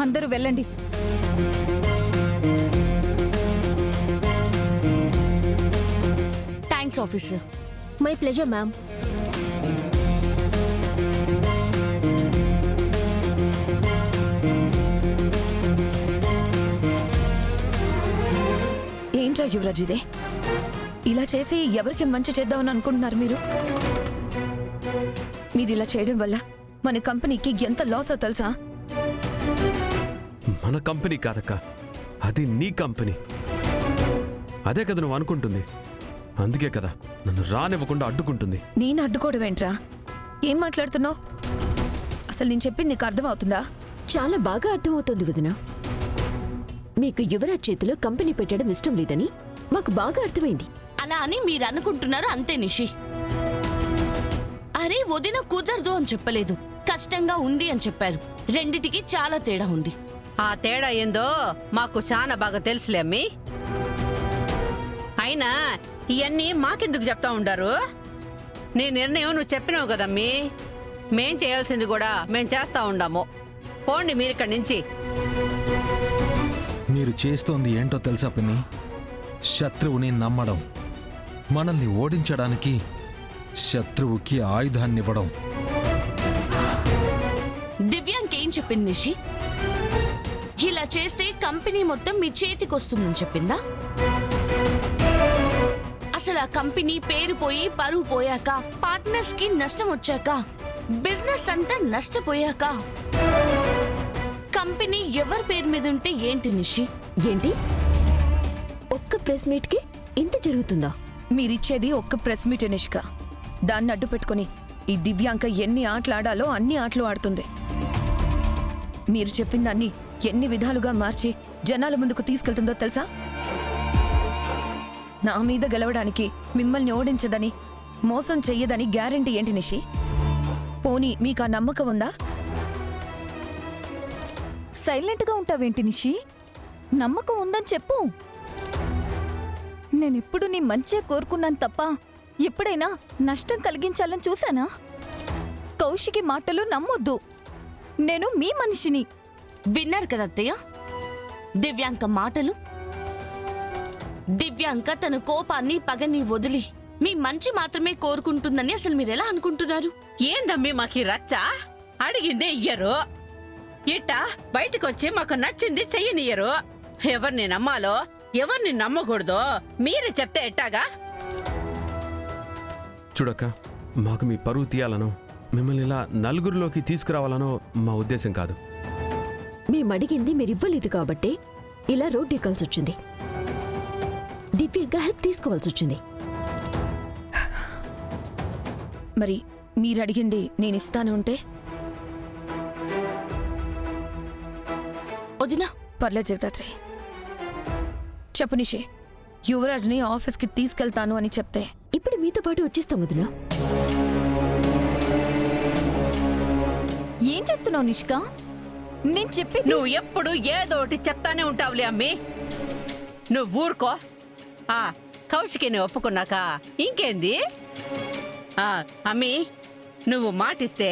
అందరూ వెళ్ళండి. Thanks officer. My pleasure ma'am. ఏంట్రా యువరాజ్ ఇదే? ఇలా చేసి ఎవరికి మంచి చేద్దామని అనుకుంటున్నారు మీరు? మీరు ఇలా చేయడం వల్ల మన కంపెనీకి ఎంత లాస్ అవుతుందో తెలుసా? మన కంపెనీ కాదక్క, అది నీ కంపెనీ. అదే కదా నువ్వు అనుకుంటుంది. అందుకే కదా నన్ను రానివ్వకుండా అడ్డుకుంటుంది. నేను అడ్డుకోవడం ఏంట్రా? ఏం మాట్లాడుతున్నావు? అసలు నేను చెప్పింది నీకు అర్థమవుతుందా? చాలా బాగా అర్థమవుతుంది వదిన. మీకు యువరాజ్ చేతిలో కంపెనీ పెట్టడం ఇష్టం లేదని మాకు బాగా అర్థమైంది. అలా అని మీరు అనుకుంటున్నారు అంతే నిషి. అరే వదిన కుదరదు అని చెప్పలేదు, కష్టంగా ఉంది అని చెప్పారు. రెండిటికి చాలా తేడా ఉంది. ఆ తేడా ఏందో మాకు చాలా బాగా తెలుసులే అమ్మి. అయినా ఇవన్నీ మాకెందుకు చెప్తా ఉండారు? నీ నిర్ణయం నువ్వు చెప్పినావు కదమ్మీ. మేం చేయాల్సింది కూడా మేం చేస్తా ఉండాము. పోండి మీరిక్కడి నుంచి. మీరు చేస్తోంది ఏంటో తెలుసా పిన్ని? శత్రువుని నమ్మడం, మనల్ని ఓడించడానికి శత్రువుకి ఆయుధాన్నివ్వడం. దివ్యాంక్ ఏం చెప్పింది నిషి? ఇలా చేస్తే కంపెనీ మొత్తం మీ చేతికొస్తుందని చెప్పిందా? అసలు ఆ కంపెనీ పేరు పోయి పరువు పోయాక, పార్ట్నర్స్ కి నష్టం వచ్చాక, బిజినెస్ అంతా నష్టపోయాక కంపెనీ ఎవరి పేరు మీద ఉంటే ఏంటి నిషి? ఏంటి ఒక్క ప్రెస్ మీట్ కి ఇంత జరుగుతుందా? మీరిచ్చేది ఒక్క ప్రెస్ మీట్ నిష్క. దాన్ని అడ్డు పెట్టుకుని ఈ దివ్యాంక ఎన్ని ఆటలు ఆడాలో అన్ని ఆటలు ఆడుతుంది. మీరు చెప్పిన దాన్ని ఎన్ని విధాలుగా మార్చి జనాల ముందుకు తీసుకెళ్తుందో తెలుసా? నా మీద గెలవడానికి మిమ్మల్ని ఓడించదని, మోసం చెయ్యదని గ్యారెంటీ ఏంటి నిషి? పోనీ మీకు ఆ నమ్మకం ఉందా? సైలెంట్గా ఉంటావేంటి నిషి? నమ్మకం ఉందని చెప్పు. నేనెప్పుడు నీ మంచే కోరుకున్నాను తప్ప ఎప్పుడైనా నష్టం కలిగించాలని చూశానా? కౌశికి మాటలు నమ్మొద్దు. నేను మీ మనిషిని. విన్నారు కదా అత్తయ్య దివ్యాంక మాటలు. దివ్యాంక తన కోపాన్ని పగని వదిలి మీ మంచి మాత్రమే కోరుకుంటుందని అసలు మీరెలా అనుకుంటున్నారు? ఏందమ్మీ మాకి రచ్చ? అడిగిందే ఇయ్యరు. ఇట్టా బయటకొచ్చి మాకు నచ్చింది చెయ్యనియ్యరు. ఎవరిని నమ్మాలో ఎవరిని నమ్మకూడదో మీరే చెప్తే ఎట్టాగా? చూడక్క, మాకు మీ పరువు తీయాలనో మిమ్మల్ని ఇలా నలుగురిలోకి తీసుకురావాలనో మా ఉద్దేశం కాదు. మేమడిగింది మీరివ్వలేదు కాబట్టి ఇలా రోడ్డు ఎక్కాల్సి వచ్చింది. దివ్యంగా హెల్ప్ తీసుకోవాల్సి వచ్చింది. మరి మీరడిగింది నేనిస్తాను ఉంటే? వదినా పర్లేదు జగదాత్రి, చెప్పు నిషి. యువరాజ్ని ఆఫీస్కి తీసుకెళ్తాను అని చెప్తే ఇప్పుడు మీతో పాటు వచ్చేస్తాం వదినా. ఏం చేస్తున్నావు నిష్క? నేను చెప్పి నువ్వు ఎప్పుడు ఏదోటి చెప్తానే ఉంటావులే అమ్మీ. నువ్వు ఊరుకో. ఆ కౌశికిని ఒప్పుకున్నాక ఇంకేంది? అమ్మీ, నువ్వు మాటిస్తే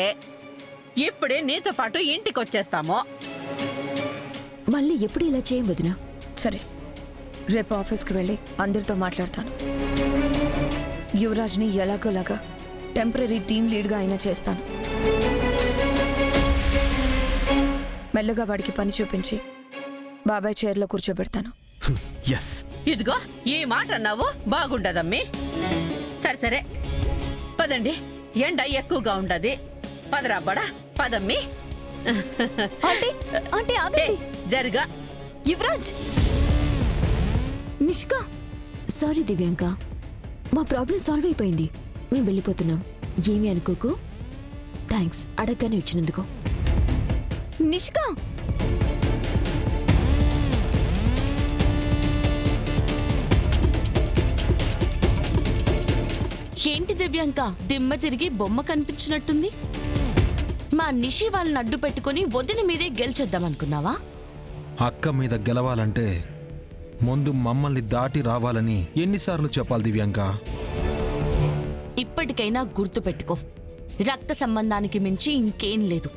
ఇప్పుడే నీతో పాటు ఇంటికొచ్చేస్తాము. మళ్ళీ ఎప్పుడు ఇలా చేయం వదినా. సరే, రేపు ఆఫీస్కి వెళ్ళి అందరితో మాట్లాడతాను. యువరాజ్ని ఎలాగోలాగా టెంపరీ టీమ్ లీడ్గా అయినా చేస్తాను. మెల్లగా వాడికి పని చూపించి బాబాయ్ చైర్లో కూర్చోబెడతాను. ఎస్, ఇదిగో ఈ మాట అన్నావు బాగుండదమ్మీ. సరే సరే పదండి, ఎండ ఎక్కువగా ఉండదు. పదరాబ్బడా పదమ్మీ. ఆంటీ ఆంటీ ఆగండి. జరుగా యువరాజ్, నిష్క. సారీ దివ్యాంక, మా ప్రాబ్లం సాల్వ్ అయిపోయింది. మేము వెళ్ళిపోతున్నాం. ఏమీ అనుకోకు. థ్యాంక్స్ అడగగానే వచ్చినందుకు. నిష్క, ఏంటి దివ్యాంక దిమ్మ తిరిగి బొమ్మ కనిపించినట్టుంది? మా నిషి వాళ్ళని అడ్డు పెట్టుకుని వదిన మీదే గెలిచేద్దామనుకున్నావా? అక్క మీద గెలవాలంటే ముందు మమ్మల్ని దాటి రావాలని ఎన్నిసార్లు చెప్పాలి దివ్యాంక? ఇప్పటికైనా గుర్తుపెట్టుకో, రక్త సంబంధానికి మించి ఇంకేం లేదు.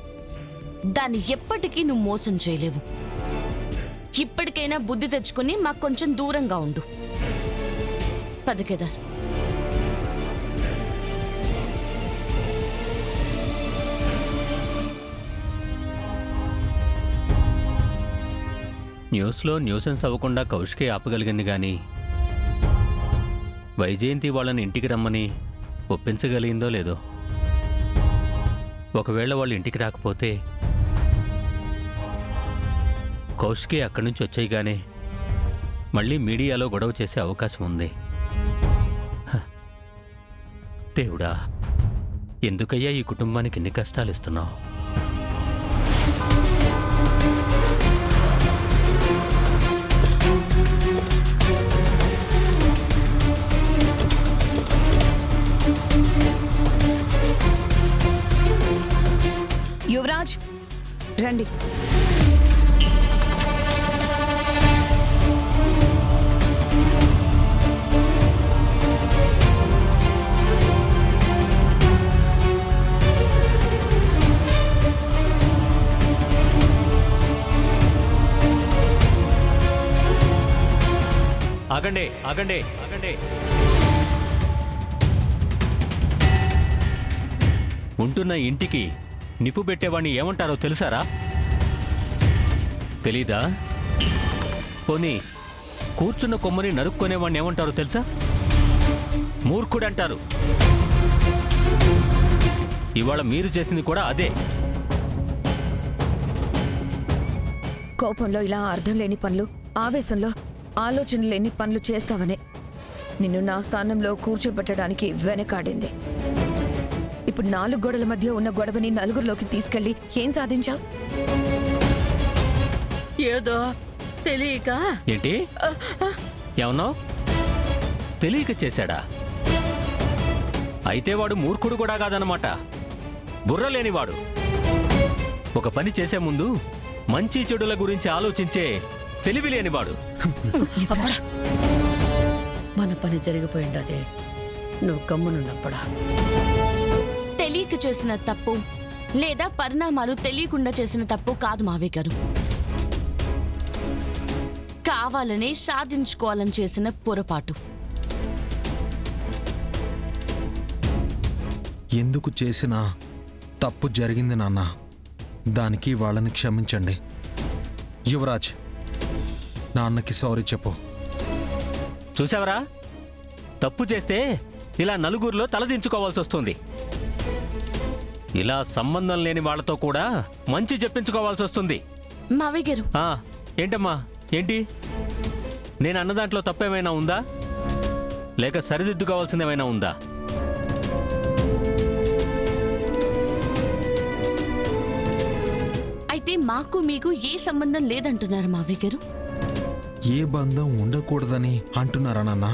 దాన్ని ఎప్పటికీ నువ్వు మోసం చేయలేవు. ఇప్పటికైనా బుద్ధి తెచ్చుకొని మాకు కొంచెం దూరంగా ఉండు. పద కేదార్. న్యూస్లో న్యూసెన్స్ అవ్వకుండా కౌశికే ఆపగలిగింది కానీ వైజయంతి వాళ్ళని ఇంటికి రమ్మని ఒప్పించగలిగిందో లేదో. ఒకవేళ వాళ్ళు ఇంటికి రాకపోతే కౌశికే అక్కడి నుంచి వచ్చేయగానే మళ్ళీ మీడియాలో గొడవ చేసే అవకాశం ఉంది. దేవుడా, ఎందుకయ్యా ఈ కుటుంబానికి ఇన్ని కష్టాలు ఇస్తున్నావు? యువరాజ్ రండి. ఆగండి ఆగండి ఆగండి. ఉంటున్న ఇంటికి నిప్పు పెట్టేవాణ్ణి ఏమంటారో తెలుసారా? తెలీదా? పోనీ కూర్చున్న కొమ్మని నరుక్కునేవాణ్ణి ఏమంటారో తెలుసా? మూర్ఖుడంటారు. ఇవాళ మీరు చేసింది కూడా అదే. కోపంలో ఇలా అర్థం లేని పనులు, ఆవేశంలో ఆలోచన లేని పనులు చేస్తావనే నిన్ను నా స్థానంలో కూర్చోబెట్టడానికి వెనకాడింది. ఇప్పుడు 4 గోడల మధ్య ఉన్న గొడవని నలుగురిలోకి తీసుకెళ్లి ఏం సాధించావు? ఏదో తెలియక. ఏంటి ఏమన్నావు? తెలియక చేశాడా? అయితే వాడు మూర్ఖుడు కూడా కాదన్నమాట, బుర్ర లేనివాడు. ఒక పని చేసే ముందు మంచి చెడుల గురించి ఆలోచించే తెలివి లేనివాడు. మన పని జరిగిపోయిండదే, నువ్వు గమ్మునున్నప్పుడా. తెలియక చేసిన తప్పు లేదా పరిణామాలు తెలియకుండా చేసిన తప్పు కాదు మావయ్య గారు. కావాలని సాధించుకోవాలని చేసిన పొరపాటు. ఎందుకు చేసినా తప్పు జరిగింది నాన్న. దానికి వాళ్ళని క్షమించండి. యువరాజ్, నాన్నకి సారీ చెప్పు. చూసావరా, తప్పు చేస్తే ఇలా నలుగురిలో తలదించుకోవాల్సి వస్తుంది. ఇలా సంబంధం లేని వాళ్ళతో కూడా మంచి చెప్పించుకోవాల్సి వస్తుంది. మావయ్య గారు, ఏంటమ్మా ఏంటి? నేను అన్న దాంట్లో తప్పేమైనా ఉందా, లేక సరిదిద్దుకోవాల్సిందేమైనా ఉందా? అయితే మాకు మీకు ఏ సంబంధం లేదంటున్నారు మావయ్య గారు? ఏ బంధం ఉండకూడదని అంటున్నారా నాన్న?